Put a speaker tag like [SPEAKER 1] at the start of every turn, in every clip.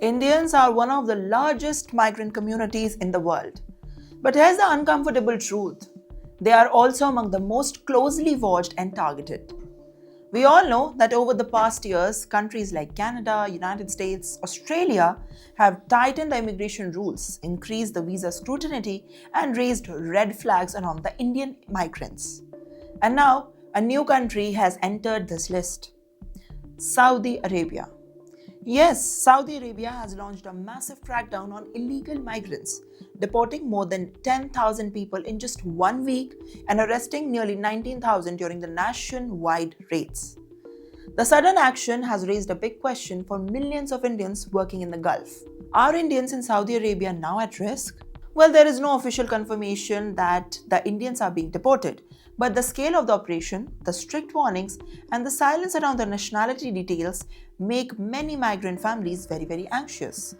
[SPEAKER 1] Indians are one of the largest migrant communities in the world. But here's the uncomfortable truth. They are also among the most closely watched and targeted. We all know that over the past years, countries like Canada, United States, Australia have tightened the immigration rules, increased the visa scrutiny, and raised red flags around the Indian migrants. And now, a new country has entered this list: Saudi Arabia. Yes, Saudi Arabia has launched a massive crackdown on illegal migrants, deporting more than 10,000 people in just 1 week and arresting nearly 19,000 during the nationwide raids. The sudden action has raised a big question for millions of Indians working in the Gulf. Are Indians in Saudi Arabia now at risk? Well, there is no official confirmation that the Indians are being deported, but the scale of the operation, the strict warnings, and the silence around the nationality details make many migrant families very anxious.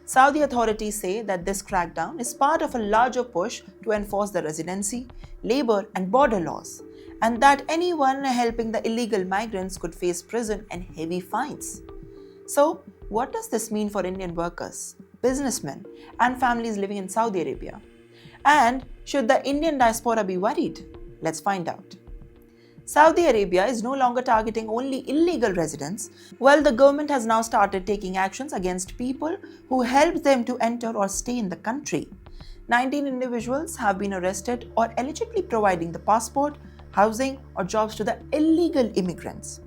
[SPEAKER 1] Saudi authorities say that this crackdown is part of a larger push to enforce the residency, labor, and border laws, and that anyone helping the illegal migrants could face prison and heavy fines. So, what does this mean for Indian workers, businessmen, and families living in Saudi Arabia? And should the Indian diaspora be worried? Let's find out. Saudi Arabia is no longer targeting only illegal residents. Well, the government has now started taking actions against people who helped them to enter or stay in the country. 19 individuals have been arrested or allegedly providing the passport, housing, or jobs to the illegal immigrants.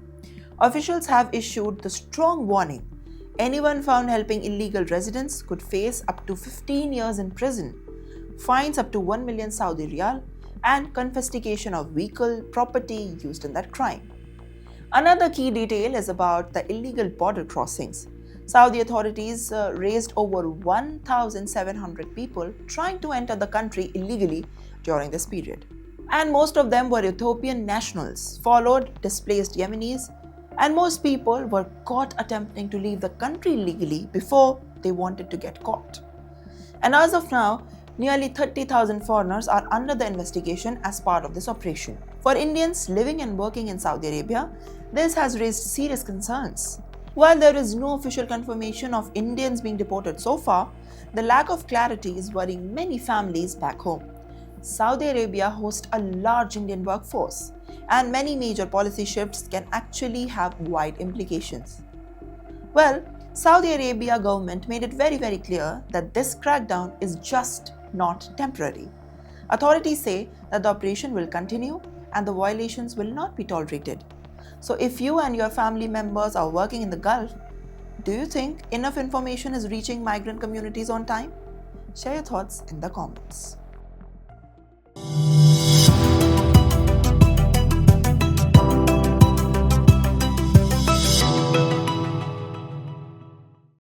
[SPEAKER 1] Officials have issued the strong warning: anyone found helping illegal residents could face up to 15 years in prison, fines up to 1 million Saudi riyal, and confiscation of vehicle property used in that crime. Another key detail is about the illegal border crossings. Saudi authorities raised over 1,700 people trying to enter the country illegally during this period. And most of them were Ethiopian nationals, followed displaced Yemenis, and most people were caught attempting to leave the country illegally before they wanted to get caught. And as of now, nearly 30,000 foreigners are under the investigation as part of this operation. For Indians living and working in Saudi Arabia, this has raised serious concerns. While there is no official confirmation of Indians being deported so far, the lack of clarity is worrying many families back home. Saudi Arabia hosts a large Indian workforce, and many major policy shifts can actually have wide implications. Well, Saudi Arabia government made it very clear that this crackdown is just not temporary. Authorities say that the operation will continue and the violations will not be tolerated. So if you and your family members are working in the Gulf, do you think enough information is reaching migrant communities on time? Share your thoughts in the comments.